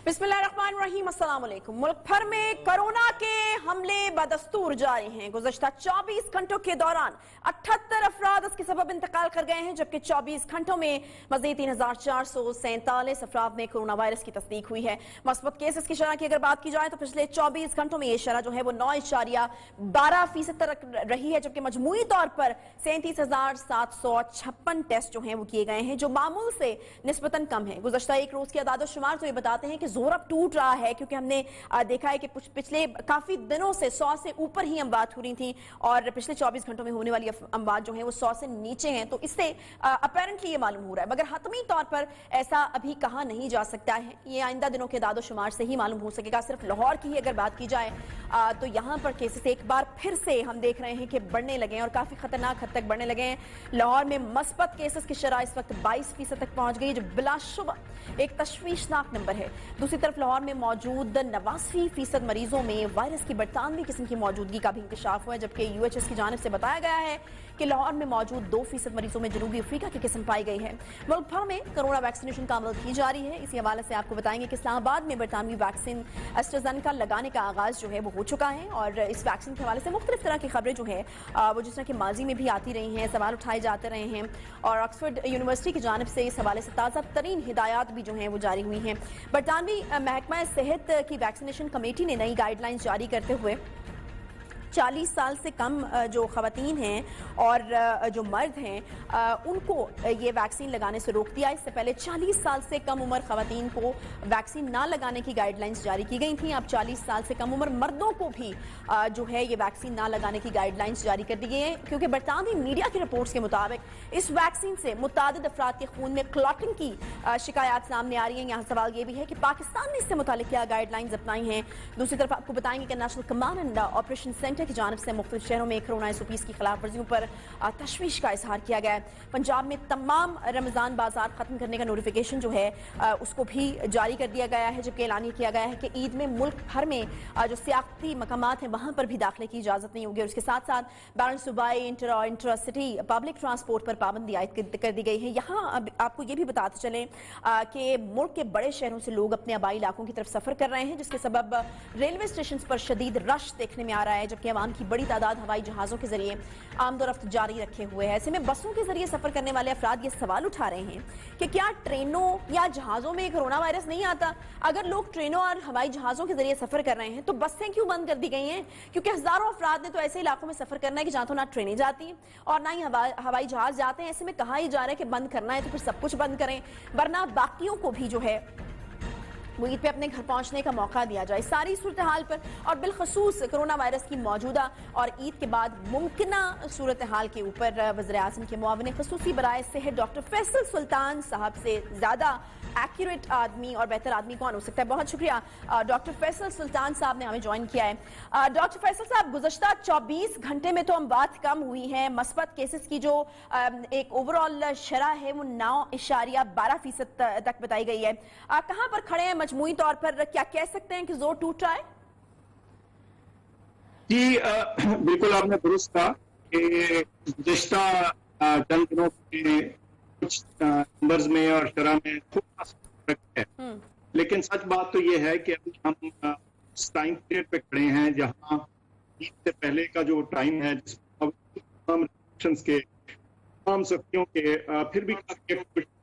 बिस्मिल्लाहिर्रहमानिर्रहीम, अस्सलाम वालेकुम। मुल्क भर में कोरोना के हमले बदस्तूर जारी हैं। गुज़श्ता 24 घंटों के दौरान 78 अफराद इसके सबब इंतकाल कर गए हैं, जबकि 24 घंटों में मज़ीद 3447 अफराद में कोरोना वायरस की तस्दीक हुई है। मस्बत केसेस की शरह की अगर बात की जाए तो पिछले 24 घंटों में ये शरह जो है वो 9.12% तक रही है, जबकि मजमूई तौर पर 37,756 टेस्ट जो हैं वो किए गए हैं, जो मामूल से निस्बतन कम है। गुज़श्ता एक रोज की अदाद शुमार तो ये बताते हैं कि जोर अब टूट रहा है, क्योंकि हमने देखा है कि पिछले काफी दिनों से 100 से ऊपर ही अमवात हो रही थी और पिछले 24 घंटों में होने वाली अमवात जो है वो 100 से नीचे हैं। तो इससे अपेरेंटली ये मालूम हो रहा है, मगर हतमी तौर पर ऐसा अभी कहा नहीं जा सकता है। ये आइंदा दिनों के अदाद शुमार से ही मालूम हो सकेगा। सिर्फ लाहौर की ही अगर बात की जाए तो यहाँ पर केसेस एक बार फिर से हम देख रहे हैं कि बढ़ने लगे हैं और काफी खतरनाक हद तक बढ़ने लगे हैं। लाहौर में मस्बत केसेस की शरह इस वक्त 22% तक पहुंच गई है, जो बिलाशुबा एक तशवीशनाक नंबर है। दूसरी तरफ लाहौर में मौजूद 89% मरीजों में वायरस की 92 किस्म की मौजूदगी का भी इंकशाफ हुआ है, जबकि UHS की जानिब से बताया गया है कि लाहौर में मौजूद 2% मरीजों में जनूबी अफ्रीका की किस्म पाई गई है। मुल्क भर में कोरोना वैक्सीनेशन का अमल की जारी है। इसी हवाले से आपको बताएंगे कि इस्लामाबाद में बरतानवी वैक्सीन एस्ट्राज़ेनेका लगाने का आगाज जो है वो हो चुका है और इस वैक्सीन के हवाले से मुख्तलिफ तरह की खबरें जो है वो जिस तरह की माजी में भी आती रही हैं, सवाल उठाए जाते रहे हैं और ऑक्सफोर्ड यूनिवर्सिटी की जानिब से इस हवाले से ताज़ा तरीन हिदायत भी जो हैं वो जारी हुई हैं। बरतानवी महकमा सेहत की वैक्सीनेशन कमेटी ने नई गाइडलाइंस जारी करते हुए 40 साल से कम जो खवातीन हैं और जो मर्द हैं उनको ये वैक्सीन लगाने से रोक दिया। इससे पहले 40 साल से कम उम्र खवातीन को वैक्सीन ना लगाने की गाइडलाइंस जारी की गई थी। अब 40 साल से कम उम्र मर्दों को भी जो है ये वैक्सीन ना लगाने की गाइडलाइंस जारी कर दी गई है, क्योंकि बरतानवी मीडिया की रिपोर्ट्स के मुताबिक इस वैक्सीन से मुतादिद अफराद के खून में क्लॉटिंग की शिकायत सामने आ रही है। यहाँ सवाल ये भी है कि पाकिस्तान ने इससे मुतालिक क्या गाइडलाइंस अपनाई हैं। दूसरी तरफ आपको बताएंगे कि national command and operation centre की जानिब से मुख्तलिफ शहरों में कोरोना SOPs की खिलाफ वर्जियों पर तशवीश का इजहार किया गया है। पंजाब में तमाम रमजान बाजार खत्म करने का नोटिफिकेशन जो है उसको भी जारी कर दिया गया है, जबकि ऐलान किया गया है कि ईद में मुल्क भर में जो सियाहती मकामात हैं वहां पर भी दाखिले की इजाजत नहीं होगी और उसके साथ साथ बैलेंस सूबाई इंट्रा सिटी पब्लिक ट्रांसपोर्ट पर पाबंदी आयद कर दी गई है। यहाँ आपको ये भी बताते चलें कि मुल्क के बड़े शहरों से लोग अपने आबाई इलाकों की तरफ सफर कर रहे हैं, जिसके सबब रेलवे स्टेशन पर शदीद रश देखने में आ रहा है, जबकि अवाम की बड़ी तादाद हवाई जहाजों के जरिए आमदोरफ्त जारी रखे हुए है। ऐसे में बसों के जरिए सफर करने वाले अफराद ये सवाल उठा रहे हैं कि क्या ट्रेनों या जहाजों में कोरोना वायरस नहीं आता? अगर लोग ट्रेनों और हवाई जहाजों के जरिए सफर कर रहे हैं तो बसें क्यों बंद कर दी गई हैं? क्योंकि हजारों अफराद ने तो ऐसे इलाकों में सफर करना है कि जहां तो ना ट्रेनें जाती हैं और ना ही हवाई जहाज जाते हैं। ऐसे में कहा ही जा रहा है कि बंद करना है तो फिर सब कुछ बंद करें, वरना बाकियों को भी जो है वो ईद पे अपने घर पहुंचने का मौका दिया जाए। सारी सूरत हाल पर और बिलखसूस कोरोना वायरस की मौजूदा और ईद के बाद मुमकिना सूरत हाल के ऊपर वज़ीर आज़म के मुआविन ख़ुसूसी बराए सेहत डॉक्टर फैसल सुल्तान साहब से ज़्यादा एक्यूरेट आदमी और बेहतर आदमी कौन हो सकता है। बहुत शुक्रिया डॉक्टर फैसल सुल्तान साहब ने हमें ज्वाइन किया है। डॉक्टर फैसल साहब, गुज़श्ता 24 घंटे में तो अमवात कम हुई हैं, मस्बत केसेस की जो एक ओवरऑल शरह है वो 9.12% तक बताई गई है। कहाँ पर खड़े हैं मजमूई तौर पर? क्या कह सकते हैं कि जोर टूट रहा है? जी बिल्कुल आपने दुरुस्त कहा कि गुज़श्ता चंद दिनों के कुछ नंबर्स में और शरह में थोड़ा सा फर्क है, लेकिन सच बात तो ये है कि अभी हम इस टाइम पीरियड पे खड़े हैं जहां ईद से पहले का जो टाइम है जिसमें तमाम रिस्ट्रिक्शंस के तमाम सख्तियों के फिर भी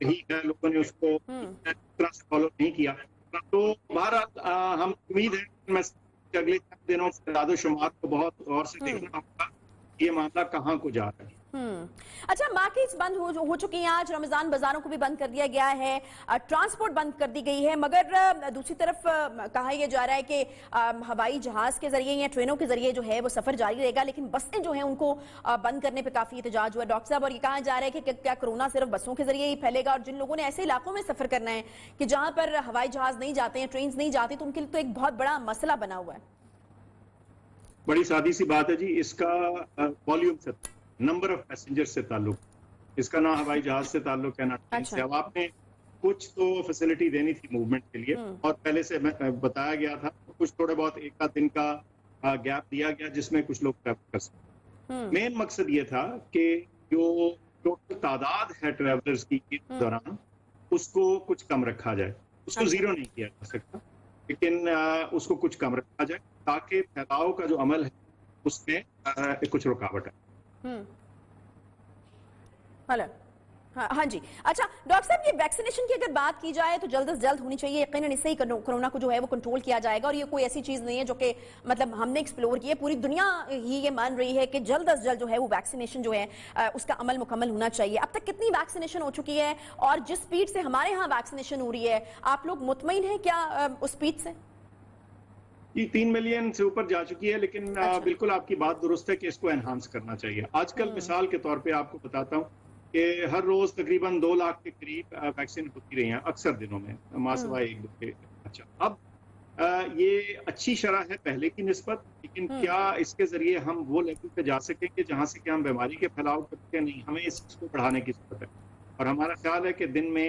ही है, लोगों ने उसको तरह से फॉलो नहीं किया। तो बहरहाल हम उम्मीद है कि अगले दिनों में तादाद शुमार को बहुत गौर से देखना होगा ये मामला कहाँ को जा रहा है। अच्छा, मार्केट्स बंद हो चुकी हैं, आज रमजान बाजारों को भी बंद कर दिया गया है, ट्रांसपोर्ट बंद कर दी गई है, मगर दूसरी तरफ कहा यह जा रहा है कि हवाई जहाज के जरिए या ट्रेनों के जरिए जो है वो सफर जारी रहेगा, लेकिन बसें जो हैं उनको बंद करने पे काफी एहतजाज हुआ डॉक्टर साहब। और ये कहा जा रहा है कि क्या कोरोना सिर्फ बसों के जरिए ही फैलेगा और जिन लोगों ने ऐसे इलाकों में सफर करना है कि जहां पर हवाई जहाज नहीं जाते हैं, ट्रेन नहीं जाती, तो उनके लिए तो एक बहुत बड़ा मसला बना हुआ है। बड़ी सादी सी बात है जी, इसका वॉल्यूम से, नंबर ऑफ पैसेंजर से ताल्लुक, इसका ना हवाई जहाज से ताल्लुक है ना ट्रेन से। अब आपने कुछ तो फैसिलिटी देनी थी मूवमेंट के लिए और पहले से बताया गया था, कुछ थोड़े बहुत एक आध दिन का गैप दिया गया जिसमें कुछ लोग ट्रैवल कर सकते। मेन मकसद ये था कि जो टोटल तादाद है ट्रैवलर्स की इस दौरान उसको कुछ कम रखा जाए, उसको जीरो नहीं किया जा सकता। लेकिन उसको कुछ कम रखा जाए ताकि फैलाव का जो अमल है उसमें कुछ रुकावट है। हेलो, हाँ जी। अच्छा डॉक्टर साहब, ये वैक्सीनेशन की अगर बात की जाए तो जल्द से जल्द होनी चाहिए, यकीनन इससे ही कोरोना को जो है वो कंट्रोल किया जाएगा। और ये कोई ऐसी चीज नहीं है जो कि मतलब हमने एक्सप्लोर की है, पूरी दुनिया ही ये मान रही है कि जल्द से जल्द जो है वो वैक्सीनेशन जो है उसका अमल मुकम्मल होना चाहिए। अब तक कितनी वैक्सीनेशन हो चुकी है और जिस स्पीड से हमारे यहाँ वैक्सीनेशन हो रही है, आप लोग मुतमईन हैं क्या उस स्पीड से? ये 3 मिलियन से ऊपर जा चुकी है, लेकिन बिल्कुल आपकी बात दुरुस्त है कि इसको एनहांस करना चाहिए। आजकल मिसाल के तौर पे आपको बताता हूँ कि हर रोज तकरीबन 2 लाख के करीब वैक्सीन होती रही हैं अक्सर दिनों में, मासवा एक दो के। अच्छा, अब ये अच्छी शरह है पहले की निस्बत, लेकिन क्या इसके जरिए हम वो लेवल पे जा सकेंगे जहाँ से कि हम बीमारी के फैलाव करते नहीं? हमें इस चीज को बढ़ाने की जरूरत है। और हमारा ख्याल है कि दिन में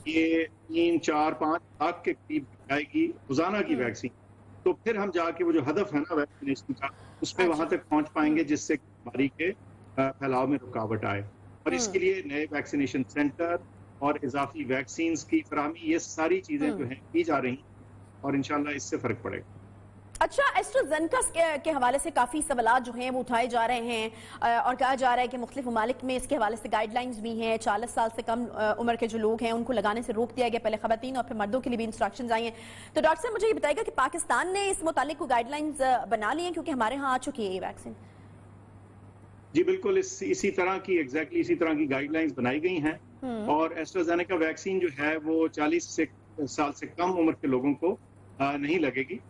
ये 3, 4, 5 लाख के करीब जाएगी रोजाना की वैक्सीन, तो फिर हम जाके वो जो हदफ है ना वैक्सीनेशन का, उसमें वहां तक पहुंच पाएंगे जिससे बीमारी के फैलाव में रुकावट आए। और इसके लिए नए वैक्सीनेशन सेंटर और इजाफी वैक्सीन की फराहमी, ये सारी चीजें जो हैं की जा रही और इंशाल्लाह इससे फर्क पड़ेगा। अच्छा, एस्ट्राजेनेका के हवाले से काफ़ी सवालात जो हैं वो उठाए जा रहे हैं और कहा जा रहा है कि मुख्तलिफ ममालिक में इसके हवाले से गाइडलाइंस भी हैं। 40 साल से कम उम्र के जो लोग हैं उनको लगाने से रोक दिया गया, पहले खवातीन और फिर मर्दों के लिए भी इंस्ट्रक्शंस आई हैं। तो डॉक्टर साहब मुझे ये बताइएगा कि पाकिस्तान ने इस मुतालिक को गाइडलाइंस बना ली हैं, क्योंकि हमारे यहाँ आ चुकी है ये वैक्सीन? जी बिल्कुल, इसी तरह की इसी तरह की गाइडलाइंस बनाई गई हैं और एस्ट्राजेनेका वैक्सीन जो है वो 40 साल से कम उम्र के लोगों को नहीं लगेगी।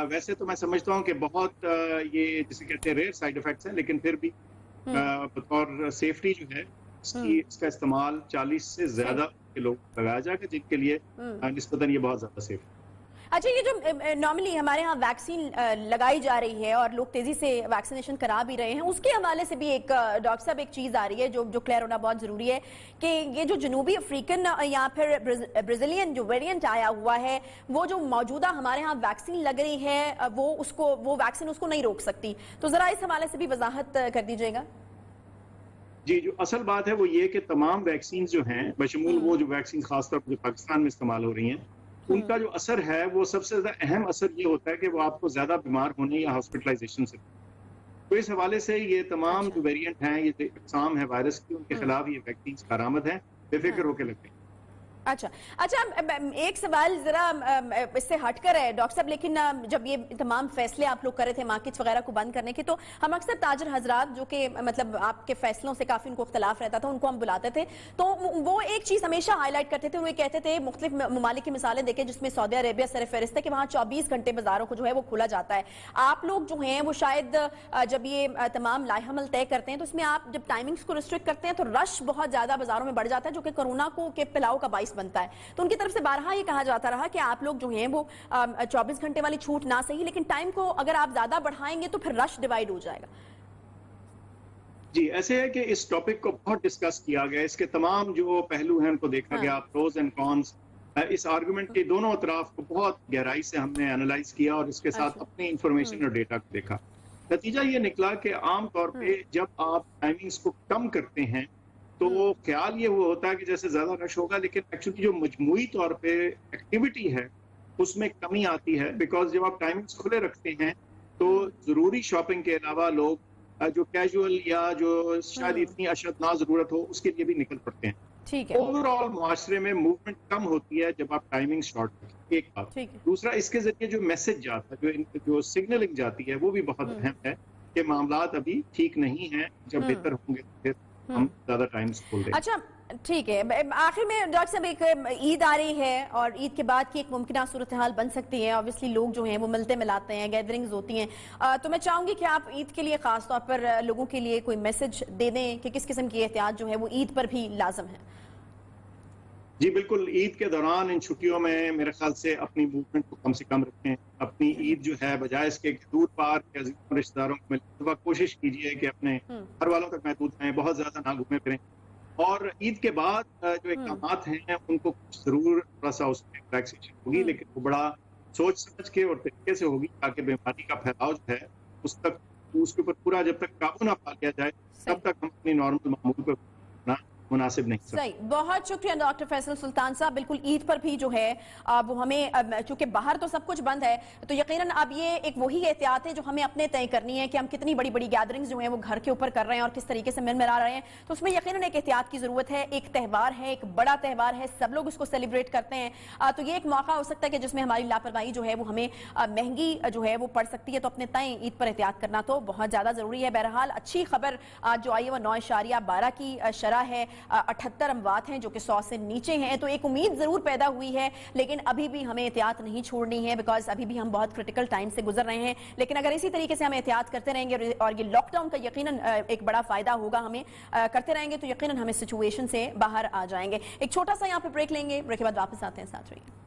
वैसे तो मैं समझता हूँ कि बहुत ये जिसे कहते हैं रेयर साइड इफेक्ट्स हैं, लेकिन फिर भी बतौर सेफ्टी जो है इसका इस्तेमाल 40 से ज्यादा के लोग लगाया जाएगा जिनके लिए निस्बतन ये बहुत ज्यादा सेफ है। अच्छा, ये जो नॉर्मली हमारे यहाँ वैक्सीन लगाई जा रही है और लोग तेजी से वैक्सीनेशन करा भी रहे हैं, उसके हवाले से भी एक डॉक्टर साहब एक चीज़ आ रही है जो क्लियर होना बहुत ज़रूरी है कि ये जो जनूबी अफ्रीकन या फिर ब्राज़ीलियन जो वेरिएंट आया हुआ है, वो जो मौजूदा हमारे यहाँ वैक्सीन लग रही है वो वैक्सीन उसको नहीं रोक सकती। तो ज़रा इस हवाले से भी वजाहत कर दीजिएगा। जी, जो असल बात है वो ये कि तमाम वैक्सीन जो हैं, बशमूल वो जो वैक्सीन खासतौर पर पाकिस्तान में इस्तेमाल हो रही हैं, उनका जो असर है वो सबसे ज्यादा अहम असर ये होता है कि वो आपको ज्यादा बीमार होने या हॉस्पिटलाइजेशन से। तो इस हवाले से ये तमाम जो वेरिएंट हैं, ये इकसाम है वायरस की, उनके खिलाफ ये वैक्सीन कारामद है, बेफिक्र होकर लगते हैं। अच्छा, एक सवाल जरा इससे हटकर है डॉक्टर साहब, लेकिन जब ये तमाम फैसले आप लोग कर रहे थे मार्केट्स वगैरह को बंद करने के, तो हम अक्सर ताजर हजरात जो कि मतलब आपके फैसलों से काफी उनको इख्तलाफ रहता था, उनको हम बुलाते थे, तो वो एक चीज हमेशा हाईलाइट करते थे, वो ये कहते थे मुख्तलिफ ममालिक की मिसालें देखें जिसमें सऊदी अरेबिया सर फहरिस्त है कि वहाँ 24 घंटे बाजारों को जो है वो खोला जाता है। आप लोग जो हैं वो शायद जब ये तमाम लाइहमल तय करते हैं तो इसमें आप जब टाइमिंग्स को रिस्ट्रिक्ट करते हैं तो रश बहुत ज्यादा बाजारों में बढ़ जाता है, जो कि कोरोना के फैलाव का बाइस बनता है। तो उनकी तरफ से बारहा ये कहा जाता रहा कि आप लोग जो हैं वो 24 घंटे वाली छूट ना सही, लेकिन टाइम को अगर आप ज्यादा बढ़ाएंगे तो फिर रश डिवाइड हो जाएगा। जी, ऐसे है कि इस टॉपिक को बहुत डिस्कस किया गया, इसके तमाम जो पहलू हैं उनको देखा गया, प्रोज एंड कॉन्स, इस आर्गुमेंट के दोनों तरफ को बहुत गहराई से हमने एनालाइज किया और इसके साथ अपनी इंफॉर्मेशन और डेटा को देखा। नतीजा ये निकला कि आम तौर पे जब आप टाइमिंग्स को कम करते हैं तो ख्याल ये वो होता है कि जैसे ज्यादा रश होगा, लेकिन एक्चुअली जो मजमूई तौर पे एक्टिविटी है उसमें कमी आती है, बिकॉज जब आप टाइमिंग्स खुले रखते हैं तो जरूरी शॉपिंग के अलावा लोग जो कैजुअल या जो शायद इतनी अशद ना जरूरत हो उसके लिए भी निकल पड़ते हैं। ठीक है, ओवरऑल मुआशरे में मूवमेंट कम होती है जब आप टाइमिंग शॉर्ट रखें, एक बात। दूसरा, इसके जरिए जो मैसेज जाता है, जो सिग्नलिंग जाती है, वो भी बहुत अहम है कि मामलात अभी ठीक नहीं है, जब बेहतर होंगे फिर हम ज्यादा टाइम खोल देंगे। अच्छा ठीक है, आखिर में डॉक्टर साहब एक ईद आ रही है और ईद के बाद की एक मुमकिन सूरत हाल बन सकती है। ऑब्वियसली लोग जो हैं वो मिलते मिलाते हैं, गैदरिंग्स होती हैं, तो मैं चाहूंगी कि आप ईद के लिए खास तौर पर लोगों के लिए कोई मैसेज दे दें कि किस किस्म की एहतियात जो है वो ईद पर भी लाजम है। जी बिल्कुल, ईद के दौरान इन छुट्टियों में मेरे ख्याल से अपनी मूवमेंट को कम से कम रखें। अपनी ईद जो है बजाय इसके दूर पार के रिश्तेदारों को मिलने, कोशिश कीजिए कि अपने घर वालों तक महदूद रहें, बहुत ज्यादा ना घूमे फिरें। और ईद के बाद जो इक़दामात हैं उनको जरूर थोड़ा सा उसमें रिलैक्सेशन होगी, लेकिन वो बड़ा सोच समझ के और तरीके से होगी ताकि बीमारी का फैलाव जो है उसके ऊपर पूरा जब तक काबू ना पा लिया जाए तब तक हम अपनी नॉर्मल मामूल पर मुनासिब नहीं समझता। सही, बहुत शुक्रिया डॉक्टर फैसल सुल्तान साहब। बिल्कुल ईद पर भी जो है वो हमें, चूंकि बाहर तो सब कुछ बंद है, तो यकीनन अब ये एक वही एहतियात है जो हमें अपने तय करनी है कि हम कितनी बड़ी बड़ी गैदरिंग्स जो हैं वो घर के ऊपर कर रहे हैं और किस तरीके से मिला रहे हैं। तो उसमें यकीनन एक एहतियात की जरूरत है। एक त्यौहार है, एक बड़ा त्यौहार है, सब लोग उसको सेलिब्रेट करते हैं, तो ये एक मौका हो सकता है कि जिसमें हमारी लापरवाही जो है वो हमें महंगी जो है वो पड़ सकती है। तो अपने तय ईद पर एहतियात करना तो बहुत ज्यादा जरूरी है। बहरहाल अच्छी खबर आज जो आई है वो 9.12 की शरह है, 78 अमवात हैं जो कि 100 से नीचे हैं। तो एक उम्मीद जरूर पैदा हुई है, लेकिन अभी भी हमें एहतियात नहीं छोड़नी है, बिकॉज अभी भी हम बहुत क्रिटिकल टाइम से गुजर रहे हैं। लेकिन अगर इसी तरीके से हम एहतियात करते रहेंगे और ये लॉकडाउन का यकीनन एक बड़ा फायदा होगा हमें, करते रहेंगे तो यकीनन हमें सिचुएशन से बाहर आ जाएंगे। एक छोटा सा यहाँ पे ब्रेक लेंगे, ब्रेक के बाद वापस आते हैं, साथ रहिए।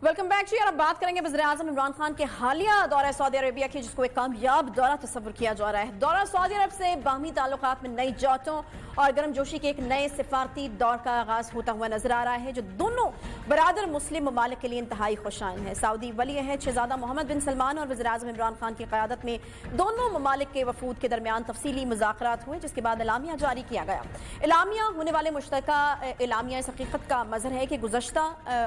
वेलकम बैक जी। और अब बात करेंगे वज़ीर-ए-आज़म इमरान खान के हालिया दौरा सऊदी अरेबिया की, जिसको एक कामयाब दौरा तस्वुर किया जा रहा है। दौरा सऊदी अरब से बाहमी ताल्लुकात में नई जौतों और गर्मजोशी के एक नए सिफारती दौर का आगाज होता हुआ नजर आ रहा है, जो दोनों बरादर मुस्लिम ममालिक के लिए इंतहाई खुशाइन है। सऊदी वली अहद शहजादा मोहम्मद बिन सलमान और वज़ीर-ए-आज़म इमरान खान की क़यादत में दोनों ममालिक के वफूद के दरमियान तफसीली मुज़ाकरात हुए, जिसके बाद एलामिया जारी किया गया। एलामिया होने वाले मुश्तरका एलामिया इस हकीकत का मज़हर है कि गुज़श्ता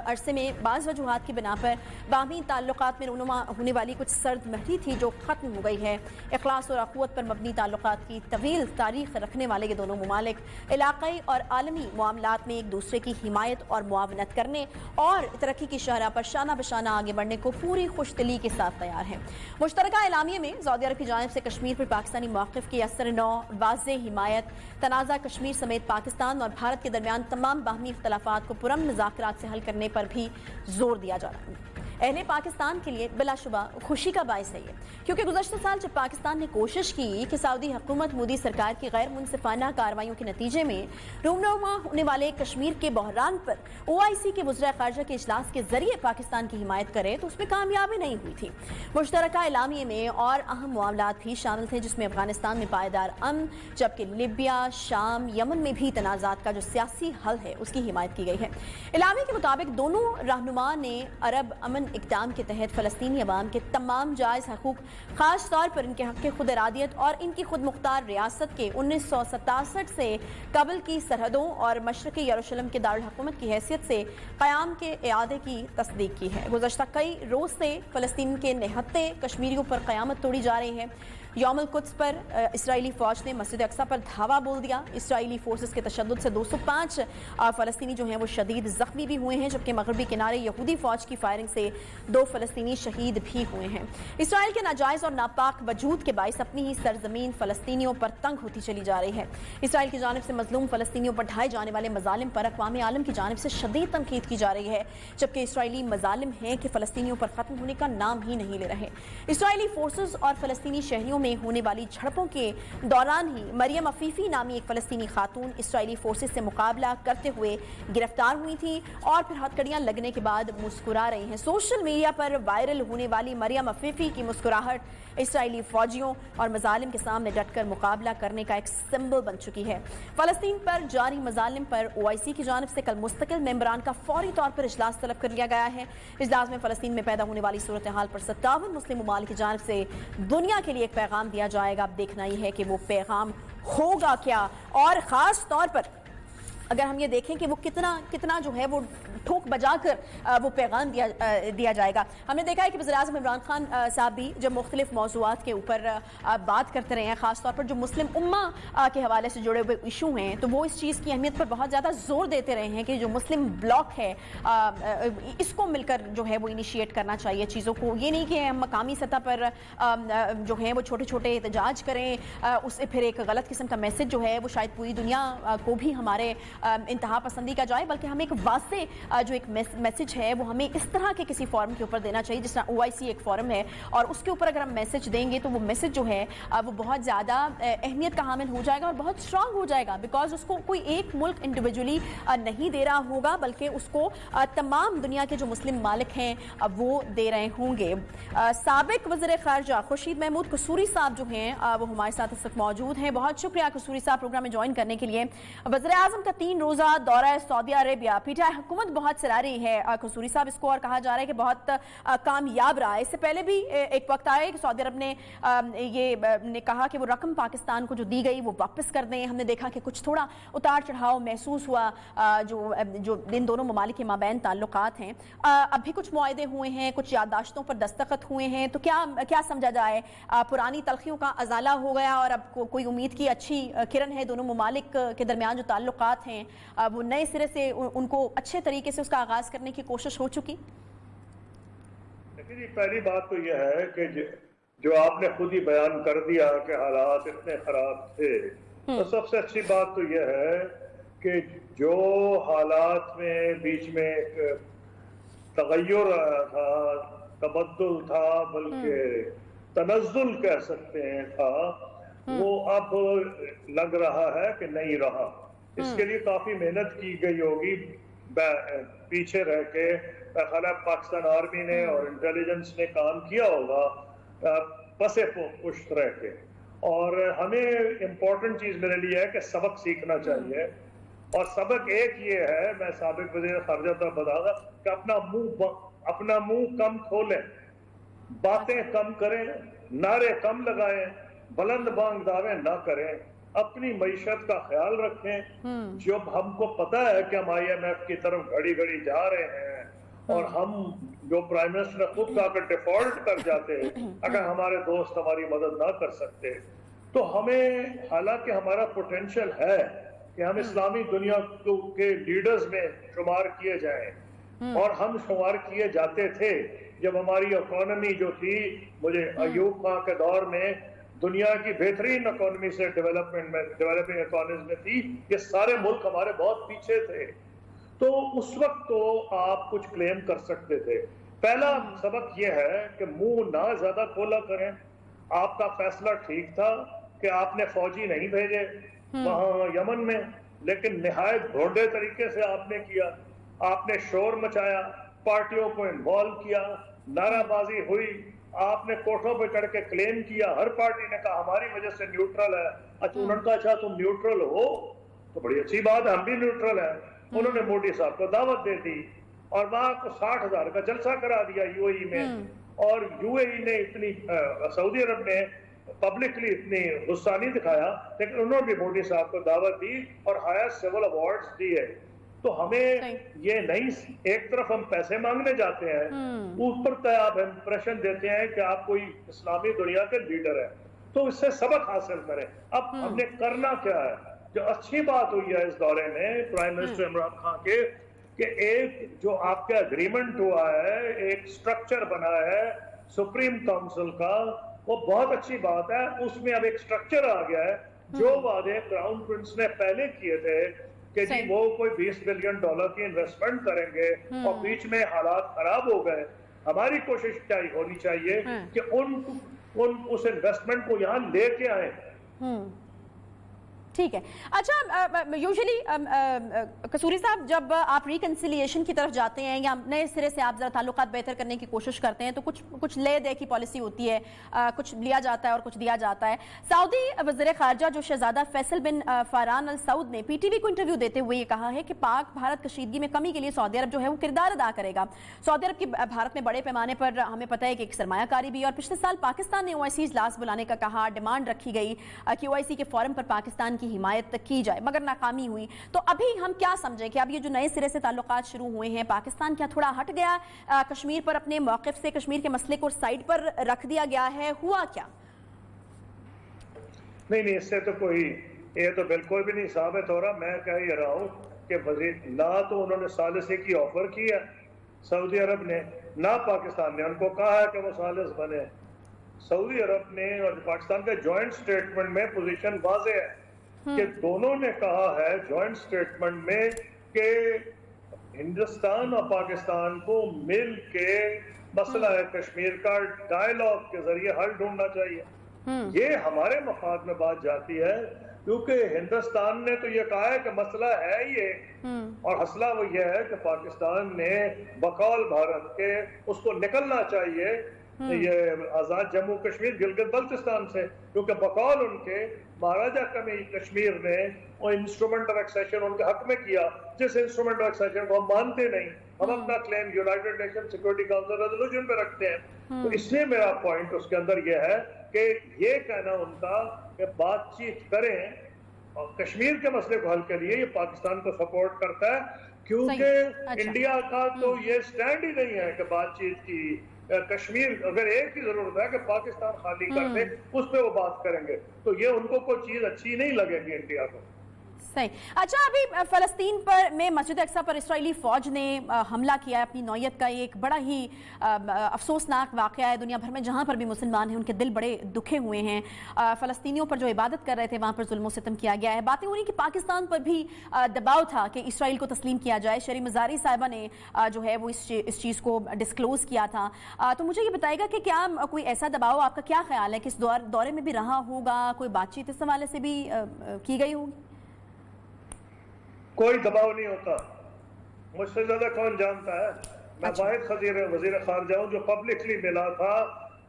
अरसे में बाज़ वजूहात की बिना पर बाहमी ताल्लुकात में रूनुमा होने वाली कुछ सर्द महरी थी जो ख़त्म हो गई है। इखलास और अख़ुवत पर मबनी ताल्लुकात की तवील तारीख़ रखने वाले ये दोनों ममालिक इलाक़ाई और आलमी मामलात में एक दूसरे की हिमायत और मुआवनत करने और तरक्की की शहरा पर शाना बशाना आगे बढ़ने को पूरी खुशदिली के साथ तैयार है। मुश्तरका एलामिया में सऊदी अरब की जानिब से कश्मीर पर पाकिस्तानी मौक़िफ़ की असर नौ, वाज़ेह हिमायत, तनाज़ा कश्मीर समेत पाकिस्तान और भारत के दरमियान तमाम बाहमी इख्तलाफात को पुरअमन मुज़ाकरात से हल करने पर भी जोर दिया जा रहा है। अहले पाकिस्तान के लिए बिलाशुबा खुशी का बायस है ये, क्योंकि गुज़श्ता साल जब पाकिस्तान ने कोशिश की कि सऊदी हुकूमत मोदी सरकार की गैर मुनसिफाना कार्रवाइयों के नतीजे में रूनुमा होने वाले कश्मीर के बहरान पर OIC के वज़ीर ख़ारजा के इजलास के जरिए पाकिस्तान की हिमायत करे, तो उसमें कामयाबी नहीं हुई थी। मुश्तरका एलामिया में और अहम मामलात भी शामिल थे, जिसमें अफगानिस्तान में पायदार अमन, जबकि लिबिया, शाम, यमन में भी तनाज़ात का जो सियासी हल है उसकी हिमायत की गई है। एलामिया के मुताबिक दोनों रहनुमा ने अरब अमन इक़दाम के तहत फ़लस्तीनी अवाम के तमाम जायज़ हकूक़, ख़ास तौर पर इनके हक़ खुद इरादियत और इनकी खुद मुख्तार रियासत के 1967 से कबल की सरहदों और मशरक़ी यरूशलेम के दारुल हुकूमत की हैसियत से क़याम के इआदे की तस्दीक की है। गुज़श्ता कई रोज़ से फ़लस्तीन के निहत्ते कश्मीरियों पर क़यामत तोड़ी जा रही है। यौमुल कुद्स पर इसराइली फ़ौज ने मस्जिद अक्सा पर धावा बोल दिया। इसराइली फोर्सेस के तशद्दुद से 205 फ़लस्तीनी जो हैं वो शदीद ज़ख्मी भी हुए हैं, जबकि मगरबी किनारे यहूदी फ़ौज की फायरिंग से 2 फ़लस्तीनी शहीद भी हुए हैं। इसराइल के नाजायज़ और नापाक वजूद के बाइस अपनी ही सरजमीन फ़लस्तीनियों पर तंग होती चली जा रही है। इसराइल की जानिब से मजलूम फ़लस्तीनियों पर ढाए जाने वाले मज़ालिम पर अक़वाम आलम की जानिब से शदीद तनकीद की जा रही है, जबकि इसराइली मज़ालिम हैं कि फ़लस्तीनियों पर ख़त्म होने का नाम ही नहीं ले रहे। इसराइली फोर्सेस और फ़लस्तीनी शहरियों में होने वाली झड़पों के दौरान ही मरियम अफीफी नामी एक फ़लस्तीनी खातून इसराइली फोर्सेस से मुकाबला करते हुए गिरफ्तार हुई थी और फिर हथकड़ियां लगने के बाद मुस्कुरा रही हैं। सोशल मीडिया पर वायरल होने वाली मरियम अफीफी की मुस्कुराहट इसराइली फौजियों और मजालिम के सामने डटकर मुकाबला करने का एक सिंबल बन चुकी है। फ़लस्तीन पर जारी मजालिम पर OIC की जानिब से कल मुस्तकिल मेंबरान का फौरी तौर पर इजलास तलब कर लिया गया है। इजलास में फ़लस्तीन में पैदा होने वाली सूरत हाल पर 57 मुस्लिम ममालिक की जानिब से दुनिया के लिए एक पैगाम दिया जाएगा। अब देखना ही है कि वो पैगाम होगा क्या, और ख़ास तौर पर अगर हम ये देखें कि वो कितना जो है वो ठोक बजाकर वो पैगाम दिया जाएगा। हमने देखा है कि वज़ीर-ए-आज़म इमरान खान साहब भी जब मुख्तलिफ मौज़ूआत के ऊपर बात करते रहे हैं, ख़ास तौर पर जो मुस्लिम उम्मा के हवाले से जुड़े हुए इशू हैं, तो वो इस चीज़ की अहमियत पर बहुत ज़्यादा ज़ोर देते रहे हैं कि जो मुस्लिम ब्लॉक है इसको मिलकर जो है वो इनिशिएट करना चाहिए चीज़ों को। ये नहीं कि हम मकामी सतह पर जो है वो छोटे छोटे एहतजाज करें, उससे फिर एक गलत किस्म का मैसेज जो है वो शायद पूरी दुनिया को भी हमारे इंतहा पसंदी का जाए, बल्कि हमें एक वाज़े जो एक मैसेज है वो हमें इस तरह के किसी फॉरम के ऊपर देना चाहिए, जिस तरह OIC एक फॉरम है, और उसके ऊपर अगर हम मैसेज देंगे तो वो मैसेज जो है वो बहुत ज़्यादा अहमियत का हामिल हो जाएगा और बहुत स्ट्रांग हो जाएगा, बिकॉज उसको कोई एक मुल्क इंडिविजुअली नहीं दे रहा होगा, बल्कि उसको तमाम दुनिया के जो मुस्लिम मालिक हैं वो दे रहे होंगे। साबिक वज़ीर ख़ारजा खुर्शीद महमूद कसूरी साहब जो हैं वो हमारे साथ इस वक्त मौजूद हैं। बहुत शुक्रिया कसूरी साहब प्रोग्राम में ज्वाइन करने के लिए। वज़ीर-ए-आज़म का 3 روزہ دورہ سعودی عربیہ پی ٹی آئی حکومت بہت سراہ رہی ہے قصوری صاحب، اس کو اور کہا جا رہا ہے کہ بہت کامیاب رہا ہے. اس سے پہلے بھی ایک وقت آیا کہ سعودی عرب نے یہ کہا کہ وہ رقم پاکستان کو جو دی گئی وہ واپس کر دیں. ہم نے دیکھا کہ کچھ تھوڑا اتار چڑھاؤ محسوس ہوا جو ان دونوں ممالک کے مابین تعلقات ہیں. اب بھی کچھ معاہدے ہوئے ہیں، کچھ یادداشتوں پر دستخط ہوئے ہیں، تو کیا سمجھا جائے پرانی تلخیوں کا ازالہ ہو گیا اور اب کوئی امید کی اچھی کرن ہے؟ دونوں ممالک کے درمیان جو تعلقات ہیں وہ نئے سرے سے ان کو اچھے طریقے سے اس کا آغاز کرنے کی کوشش ہو چکی؟ لیکن پہلی بات تو یہ ہے کہ جو آپ نے خود ہی بیان کر دیا کہ حالات اتنے خراب تھے، تو سب سے اچھی بات تو یہ ہے کہ جو حالات میں بیچ میں ایک تغیر آیا تھا، تبدل تھا، بلکہ تنزل کہہ سکتے ہیں تھا، وہ اب لگ رہا ہے کہ نہیں رہا. اس کے لیے کافی محنت کی گئی ہوگی پیچھے رہ کے. پاکستان آرمی نے اور انٹیلیجنس نے کام کیا ہوگا پسے پشت رہ کے. اور ہمیں امپورٹنٹ چیز میرے لیے ہے کہ سبق سیکھنا چاہیے. اور سبق ایک یہ ہے، میں سابق وزیر خارجہ تک بتا گا کہ اپنا منہ کم کھولیں، باتیں کم کریں، نعرے کم لگائیں، بلند بانگ دعوے نہ کریں، اپنی معیشت کا خیال رکھیں. جب ہم کو پتا ہے کہ ہم IMF کی طرف گھڑی گھڑی جا رہے ہیں اور ہم جو پرائم منسٹر نے خود کہا کہ ڈیفالٹ کر جاتے اگر ہمارے دوست ہماری مدد نہ کر سکتے، تو ہمیں، حالانکہ ہمارا پوٹینشل ہے کہ ہم اسلامی دنیا کے لیڈرز میں شمار کیے جائیں، اور ہم شمار کیے جاتے تھے جب ہماری اکانومی جو تھی، مجھے ایوب خان کے دور میں دنیا کی بہترین اکانومی سے ڈیولپنگ اکانومیز میں تھی. یہ سارے ملک ہمارے بہت پیچھے تھے. تو اس وقت تو آپ کچھ کلیم کر سکتے تھے. پہلا سبق یہ ہے کہ منہ نہ زیادہ کھولا کریں. آپ کا فیصلہ ٹھیک تھا کہ آپ نے فوجی نہیں بھیجے وہاں یمن میں، لیکن نہایت بھونڈے طریقے سے آپ نے کیا. آپ نے شور مچایا، پارٹیوں کو انوالو کیا، نعرہ بازی ہوئی، آپ نے کوٹھوں پہ چڑھ کے کلیم کیا. ہر پارٹی نے کہا ہماری وجہ سے نیوٹرل ہے. اچھا، انہوں نے کہا اچھا تم نیوٹرل ہو تو بڑی اچھی بات ہے، ہم بھی نیوٹرل ہیں. انہوں نے مودی صاحب کو دعوت دے دی اور وہاں کو 60,000 کا جلسہ کرا دیا UAE میں. اور UAE نے اتنی، سعودی عرب نے پبلکلی اتنی غصہ نہیں دکھایا، لیکن انہوں نے بھی مودی صاحب کو دعوت دی اور ہائیسٹ سول ایوارڈز دیے. تو ہمیں یہ نہیں، ایک طرف ہم پیسے مانگنے جاتے ہیں، اوپر سے آپ امپریشن دیتے ہیں کہ آپ کوئی اسلامی دنیا کے لیڈر ہیں. تو اس سے سبق حاصل کریں. اب ہم نے کرنا کیا ہے؟ جو اچھی بات ہوئی ہے اس دورے میں پرائم منسٹر عمران خان کے، کہ ایک جو آپ کا اگریمنٹ ہوا ہے، ایک سٹرکچر بنا ہے سپریم کاؤنسل کا، وہ بہت اچھی بات ہے. اس میں اب ایک سٹرکچر آ گیا ہے. جو وعدے کراؤن پرنس نے پہلے کیے تھے کہ جی وہ کوئی $20 بلین کی انویسٹمنٹ کریں گے، اور بیچ میں حالات خراب ہو گئے، ہماری کوشش ہونی چاہیے کہ اس انویسٹمنٹ کو یہاں لے کے آئیں. ٹھیک ہے. اچھا، یوزلی قصوری صاحب جب آپ ریکنسیلیشن کی طرف جاتے ہیں یا نئے سرے سے آپ ذرا تعلقات بہتر کرنے کی کوشش کرتے ہیں، تو کچھ لے دے کی پالیسی ہوتی ہے، کچھ لیا جاتا ہے اور کچھ دیا جاتا ہے. سعودی وزیر خارجہ جو شہزادہ فیصل بن فاران السعود نے PTV کو انٹرویو دیتے ہوئے یہ کہا ہے کہ پاک بھارت کشیدگی میں کمی کے لیے سعودی عرب جو ہے وہ کردار ادا کرے گا. سعودی عرب کی بھارت میں بڑے پیمانے پر ہمیں پتہ ہے کہ ایک سرمایہ کاری بھی، اور پچھلے سال پاکستان نے OIC اجلاس بلانے کا کہا، ڈیمانڈ رکھی گئی کہ OIC کے فورم پر پاکستان کی حمایت کی جائے، مگر ناکامی ہوئی. تو ابھی ہم کیا سمجھیں کہ اب یہ جو نئے سرے سے تعلقات شروع ہوئے ہیں، پاکستان کیا تھوڑا ہٹ گیا کشمیر پر اپنے موقف سے، کشمیر کے مسئلے کو سائیڈ پر رکھ دیا گیا ہے؟ ہوا کیا؟ نہیں، اس سے تو کوئی، یہ تو بالکل بھی نہیں ثابت ہو رہا. میں کہہ رہا ہوں کہ وزیر نہ تو انہوں نے ثالثی کی آفر کی ہے سعودی عرب نے، نہ پاکستان نے ان کو کہا ہے کہ وہ ثالث بنے. سعودی عرب نے اور پاکستان کے جوائنٹ سٹیٹمنٹ میں پوزیشن واضح ہے کہ دونوں نے کہا ہے جوائنٹ سٹیٹمنٹ میں کہ ہندوستان اور پاکستان کو مل کے مسئلہ کشمیر کا ڈائیلاگ کے ذریعے حل ڈھونڈنا چاہیے. یہ ہمارے مفاد میں بات جاتی ہے، کیونکہ ہندوستان نے تو یہ کہا ہے کہ مسئلہ ہے یہ، اور مسئلہ وہ یہ ہے کہ پاکستان نے بقول بھارت کے اس کو نکلنا چاہیے. یہ آزاد جموں کشمیر گلگت بلتستان سے، کیونکہ بقول ان کے مہاراجہ کشمیر نے وہ انسٹرومنٹ آف ایکسیشن ان کے حق میں کیا، جس انسٹرومنٹ آف ایکسیشن کو ہم مانتے نہیں، ہم اپنا claim United Nation security council resolution پہ رکھتے ہیں۔ تو اس لیے میرا پوائنٹ اس کے اندر یہ ہے کہ یہ کہنا ان کا کہ بات چیت کریں اور کشمیر کے مسئلے کو حل کے لیے، یہ پاکستان کو سپورٹ کرتا ہے، کیونکہ انڈیا کا تو یہ سٹینڈ ہی نہیں ہے کہ بات چیت کی۔ کشمیر اگر ایک ہی ضرورت ہے کہ پاکستان خالی کر دے، اس پہ وہ بات کریں گے، تو یہ ان کو کوئی چیز اچھی نہیں لگے گی انڈیا کو۔ صحیح۔ اچھا، ابھی فلسطین پر میں مسجد اقصی پر اسرائیلی فوج نے حملہ کیا ہے، اپنی نوعیت کا ایک بڑا ہی افسوسناک واقعہ ہے۔ دنیا بھر میں جہاں پر بھی مسلمان ہیں ان کے دل بڑے دکھے ہوئے ہیں۔ فلسطینیوں پر جو عبادت کر رہے تھے وہاں پر ظلم و ستم کیا گیا ہے۔ باتیں ہو رہی کہ پاکستان پر بھی دباؤ تھا کہ اسرائیل کو تسلیم کیا جائے۔ شری مزاری صاحبہ نے جو ہے وہ اس چیز کو ڈسکلوز کیا تھا۔ تو مجھے یہ بتائے گا کہ کیا کوئی ایسا دباؤ، آپ کا کیا خیال ہے کہ اس دورے میں بھی رہا ہوگا؟ کوئی بات چیت اس حوالے سے بھی کی گئی ہوگی؟ کوئی دباؤ نہیں ہوتا، مجھ سے زیادہ کون جانتا ہے؟ میں واحد وزیر خارجہ ہوں جو پبلکلی ملا تھا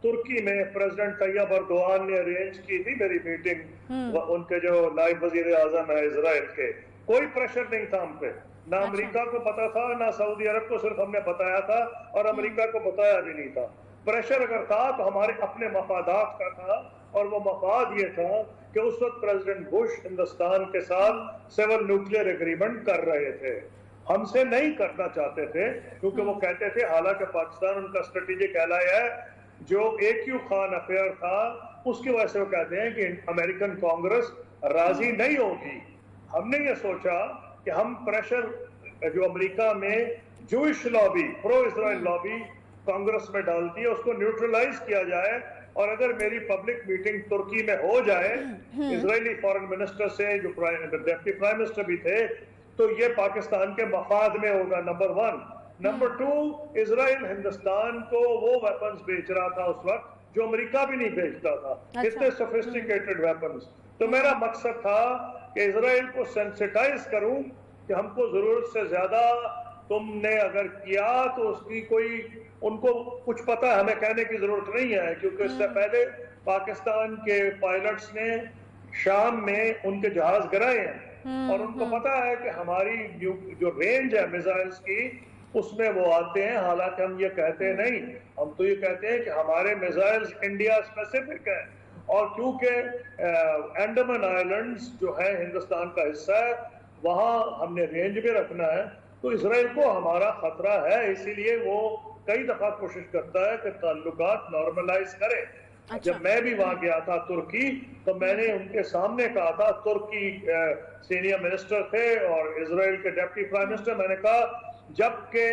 ترکی میں۔ پریزیڈنٹ طیب اردوان نے ارینج کی تھی میری میٹنگ، ان کے جو نائب وزیر اعظم ہے اسرائیل کے۔ کوئی پریشر نہیں تھا ہم پہ، نہ امریکہ کو پتا تھا نہ سعودی عرب کو، صرف ہم نے بتایا تھا اور امریکہ کو بتایا بھی نہیں تھا۔ پریشر اگر تھا تو ہمارے اپنے مفادات کا تھا، اور وہ مفاد یہ تھا کہ اس وقت پریزیڈنٹ بش ہندوستان کے ساتھ سول نیوکلیئر ایگریمنٹ کر رہے تھے، ہم سے نہیں کرنا چاہتے تھے، کیونکہ وہ کہتے تھے، حالانکہ پاکستان ان کا اسٹریٹجک ایلائی ہے، جو AQ خان افیئر تھا اس کی وجہ سے وہ کہتے ہیں کہ امریکن کانگریس راضی نہیں ہوگی۔ ہم نے یہ سوچا کہ ہم پریشر جو امریکہ میں جوئش لابی، پرو اسرائیل لابی کانگریس میں ڈالتی ہے، اس کو نیوٹرلائز کیا جائے، اور اگر میری پبلک میٹنگ ترکی میں ہو جائے اسرائیلی فارن منسٹر سے، جو ڈیپٹی پرائم منسٹر بھی تھے، تو یہ پاکستان کے مفاد میں ہوگا، نمبر 1۔ نمبر 2، اسرائیل ہندوستان کو وہ ویپنز بیچ رہا تھا اس وقت جو امریکہ بھی نہیں بیچتا تھا، اتنے سوفسٹیکیٹڈ ویپنز۔ تو میرا مقصد تھا کہ اسرائیل کو سینسیٹائز کروں کہ ہم کو ضرورت سے زیادہ تم نے اگر کیا تو اس کی کوئی، ان کو کچھ پتہ ہے، ہمیں کہنے کی ضرورت نہیں ہے، کیونکہ اس سے پہلے پاکستان کے پائلٹس نے شام میں ان کے جہاز گرائے ہیں، اور ان کو پتہ ہے کہ ہماری جو رینج ہے میزائلز کی اس میں وہ آتے ہیں۔ حالانکہ ہم یہ کہتے نہیں، ہم تو یہ کہتے ہیں کہ ہمارے میزائلز انڈیا اسپیسیفک ہیں، اور کیونکہ انڈمان آئلینڈز جو ہے ہندوستان کا حصہ ہے، وہاں ہم نے رینج بھی رکھنا ہے، تو اسرائیل کو ہمارا خطرہ ہے، اسی لیے وہ کئی دفعہ کوشش کرتا ہے کہ تعلقات نارملائز کرے۔ جب میں بھی وہاں گیا تھا ترکی، تو میں نے ان کے سامنے کہا تھا، ترکی سینئر منسٹر تھے اور اسرائیل کے ڈیپٹی پرائم منسٹر، میں نے کہا جب کہ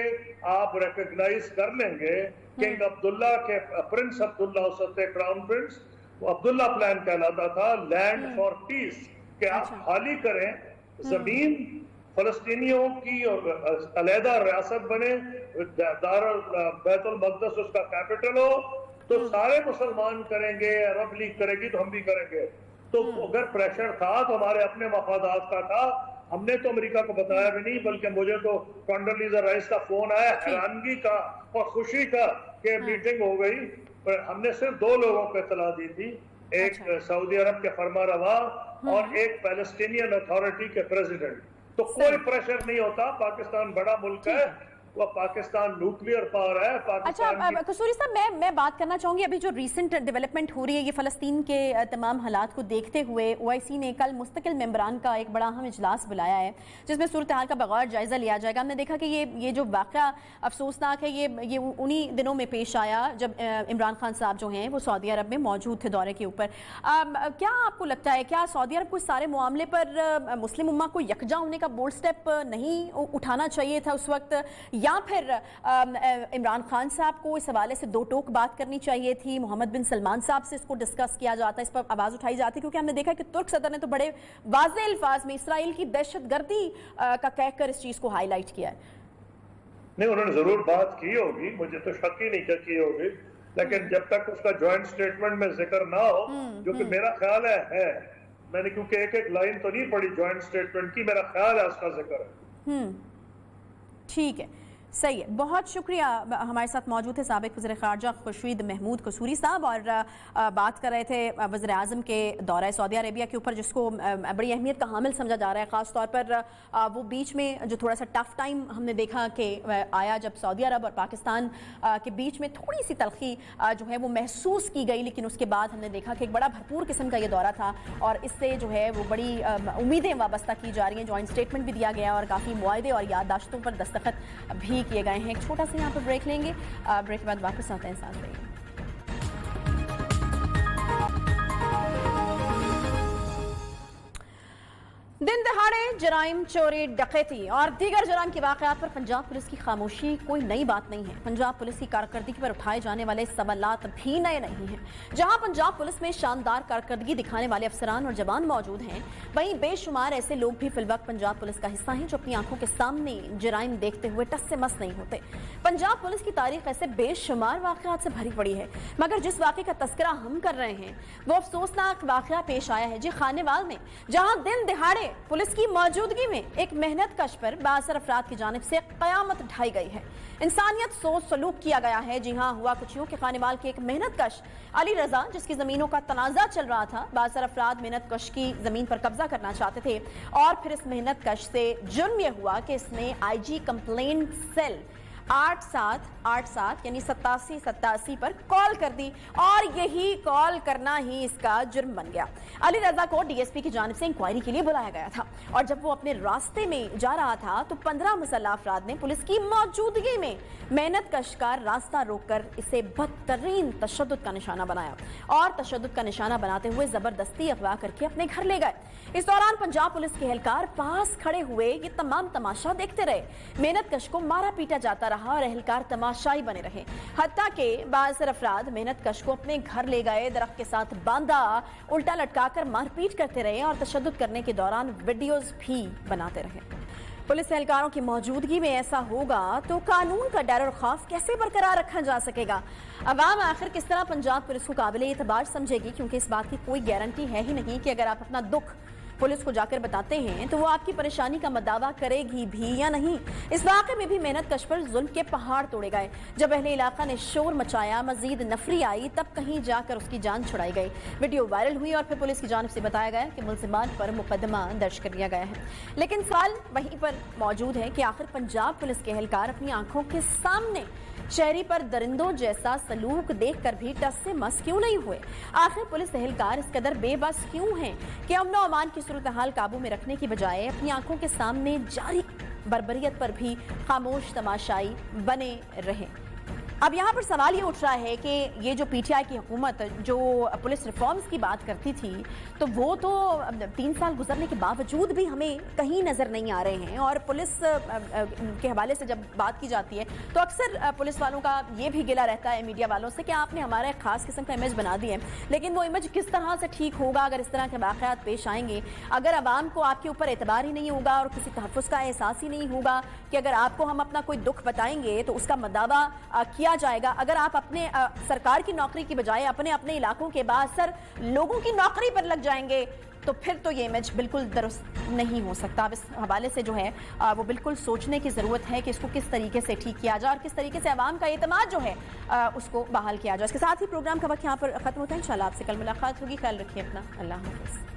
آپ ریکگنائز کر لیں گے کنگ عبداللہ کے، پرنس عبداللہ اس وقت کراؤن پرنس، وہ عبداللہ پلان کہلاتا تھا، لینڈ فار پیس، کہ آپ خالی کریں زمین فلسطینیوں کی اور علیحدہ ریاست بنے، بیت المقدس اس کا کیپٹل ہو، تو سارے مسلمان کریں گے، عرب لیگ کرے گی تو ہم بھی کریں گے۔ تو اگر پریشر تھا تو ہمارے اپنے مفادات کا تھا، ہم نے تو امریکہ کو بتایا بھی نہیں، بلکہ مجھے تو کانڈولیزا رائس کا فون آیا، حیرانگی کا اور خوشی کا کہ میٹنگ ہو گئی، پر ہم نے صرف 2 لوگوں کو اطلاع دی تھی، ایک سعودی عرب کے فرما روا اور ایک پیلسٹینین اتھارٹی کے پریزیڈنٹ۔ تو کوئی پریشر نہیں ہوتا، پاکستان بڑا ملک ہے، وہ پاکستان نیوکلیئر پاور ہے۔ اچھا قصوری صاحب، میں بات کرنا چاہوں گی، ابھی جو ریسنٹ ڈیولپمنٹ ہو رہی ہے یہ فلسطین کے تمام حالات کو دیکھتے ہوئے OIC نے کل مستقل ممبران کا ایک بڑا اہم اجلاس بلایا ہے، جس میں صورتحال کا بغور جائزہ لیا جائے گا۔ ہم نے دیکھا کہ یہ جو واقعہ افسوسناک ہے، یہ انہی دنوں میں پیش آیا جب عمران خان صاحب جو ہیں وہ سعودی عرب میں موجود تھے دورے کے اوپر۔ کیا آپ کو لگتا ہے، کیا سعودی عرب کو اس سارے معاملے پر مسلم امہ کو یکجا ہونے کا بولڈ سٹیپ نہیں اٹھانا چاہیے تھا اس وقت، یا پھر عمران خان صاحب کو اس حوالے سے 2 ٹوک بات کرنی چاہیے تھی، محمد بن سلمان صاحب سے اس کو ڈسکس کیا جاتا، اس پر آواز اٹھائی جاتی؟ کیونکہ ہم نے دیکھا کہ ترک صدر نے تو بڑے واضح الفاظ میں اسرائیل کی دہشت گردی کا کہہ کر اس چیز کو ہائی لائٹ کیا ہے۔ نہیں، انہوں نے ضرور بات کی ہوگی، مجھے تو شک ہی نہیں کہ کی ہوگی، لیکن جب تک اس کا جوائنٹ سٹیٹمنٹ میں ذکر نہ ہو، جو کہ میرا خیال ہے، میں نے کیونکہ ایک لائن تو نہیں پڑھی جوائنٹ سٹیٹمنٹ کی، میرا خیال ہے اس کا ذکر ہے۔ ٹھیک ہے، सही है, बहुत शुक्रिया। हमारे साथ मौजूद थे साबिक वज़ीर ख़ारजा खुर्शीद महमूद कसूरी साहब और बात कर रहे थे वज़ीर आज़म के दौरा सऊदी अरेबिया के ऊपर, जिसको बड़ी अहमियत का हामिल समझा जा रहा है। ख़ास तौर पर वो बीच में जो थोड़ा सा टफ टाइम हमने देखा कि आया जब सऊदी अरब और पाकिस्तान के बीच में थोड़ी सी तलखी जो है वो महसूस की गई, लेकिन उसके बाद हमने देखा कि एक बड़ा भरपूर किस्म का ये दौरा था और इससे जो है वो बड़ी उम्मीदें वाबस्ता की जा रही हैं। जॉइंट स्टेटमेंट भी दिया गया और काफ़ी मुआहदे और याददाश्तों पर दस्तखत भी किए गए हैं। एक छोटा सा यहाँ पर ब्रेक लेंगे, ब्रेक के बाद वापस आते हैं। साथ रहिए। दिन दहाड़े जराइम, चोरी, डकैती और दीगर जराइम के वाक़यात पर पंजाब पुलिस की खामोशी कोई नई बात नहीं है। पंजाब पुलिस की कारकर्दगी पर उठाए जाने वाले सवालात भी नए नहीं हैं। जहां पंजाब पुलिस में शानदार कारकर्दगी दिखाने वाले अफसरान और जवान मौजूद हैं, वहीं बेशुमार ऐसे लोग भी फिलवक्त पंजाब पुलिस का हिस्सा हैं जो अपनी आंखों के सामने जराइम देखते हुए टस से मस नहीं होते। पंजाब पुलिस की तारीख ऐसे बेशुमार वाक़यात से भरी पड़ी है, मगर जिस वाक़े का तस्करा हम कर रहे हैं वो अफसोसनाक वाक़या पेश आया है जी खानेवाल में, जहां दिन दिहाड़े पुलिस की मौजूदगी में एक मेहनत कश पर बासर अफराद की जानिब से कयामत ढाई गई है। इंसानियत सोच सलूक किया गया है। जी हाँ, हुआ कुछ यूं कि खानेवाल के एक मेहनत कश अली रजा, जिसकी जमीनों का तनाजा चल रहा था, बासर अफराद मेहनत कश की जमीन पर कब्जा करना चाहते थे और फिर इस मेहनत कश से जुर्म यह हुआ कि इसने IG कंप्लेंट सेल 8787 यानी 8787 पर कॉल कर दी और यही कॉल करना ही इसका जुर्म बन गया। अली रजा को DSP की जानिब से इंक्वायरी के लिए बुलाया गया था और जब वो अपने रास्ते में जा रहा था तो 15 मुसल्लह अफराद ने पुलिस की मौजूदगी में मेहनत कश का रास्ता रोककर इसे बदतरीन तशद्दुद का निशाना बनाया और तशद्दुद का निशाना बनाते हुए जबरदस्ती अगवा करके अपने घर ले गए। इस दौरान पंजाब पुलिस के एहलकार पास खड़े हुए ये तमाम तमाशा देखते रहे। मेहनत कश को मारा पीटा जाता रहा और एहलकार तमाशाई बने रहे, हत्ता के बासर अफराद मेहनत कश को अपने घर ले गए, दरख्त के साथ बांधा, उल्टा लटकाकर मारपीट करते रहे और तशद्दुद करने के दौरान वीडियोस भी बनाते रहे। पुलिस एहलकारों की मौजूदगी में ऐसा होगा तो कानून का डर और खौफ कैसे बरकरार रखा जा सकेगा? अवाम आखिर किस तरह पंजाब पुलिस को काबिल एतबार समझेगी? क्योंकि इस बात की कोई गारंटी है ही नहीं कि अगर आप अपना दुख पुलिस को जाकर बताते हैं तो वो आपकी परेशानी का मदावा करेगी भी या नहीं। इस वाक़े में भी मेहनत कश पर जुल्म के पहाड़ तोड़े गए। जब अहले इलाका ने शोर मचाया, मजीद नफरी आई, तब कहीं जाकर उसकी जान छुड़ाई गई। वीडियो वायरल हुई और फिर पुलिस की जानिब से बताया गया कि मुल्जिमान पर मुकदमा दर्ज कर लिया गया है। लेकिन सवाल वहीं पर मौजूद है कि आखिर पंजाब पुलिस के एहलकार अपनी आंखों के सामने शहरी पर दरिंदों जैसा सलूक देखकर भी टस से मस क्यों नहीं हुए? आखिर पुलिस एहलकार इस कदर बेबस क्यों हैं कि अमन और अमान की सूरत हाल काबू में रखने की बजाय अपनी आंखों के सामने जारी बर्बरियत पर भी खामोश तमाशाई बने रहे? अब यहाँ पर सवाल ये उठ रहा है कि ये जो PTI की हुकूमत जो पुलिस रिफॉर्म्स की बात करती थी, तो वो तो 3 साल गुजरने के बावजूद भी हमें कहीं नज़र नहीं आ रहे हैं। और पुलिस के हवाले से जब बात की जाती है तो अक्सर पुलिस वालों का ये भी गिला रहता है मीडिया वालों से कि आपने हमारा एक ख़ास किस्म का इमेज बना दिया है, लेकिन वो इमेज किस तरह से ठीक होगा अगर इस तरह के वाक़यात पेश आएंगे, अगर आवाम को आपके ऊपर एतबार ही नहीं होगा और किसी तहफ़्फ़ुज़ का एहसास ही नहीं होगा कि अगर आपको हम अपना कोई दुख बताएंगे तो उसका मदावा किया जाएगा, अगर आप अपने सरकार की नौकरी की बजाय अपने अपने इलाकों के बासर लोगों की नौकरी पर लग जाएंगे, तो फिर तो ये इमेज बिल्कुल दुरुस्त नहीं हो सकता। अब इस हवाले से जो है वो बिल्कुल सोचने की ज़रूरत है कि इसको किस तरीके से ठीक किया जाए और किस तरीके से आवाम का एतमाद जो है उसको बहाल किया जाए। इसके साथ ही प्रोग्राम का वक्त यहाँ पर ख़त्म होता है। इंशाल्लाह आपसे कल मुलाकात होगी। ख्याल रखिए अपना। अल्लाह हाफ़िज़।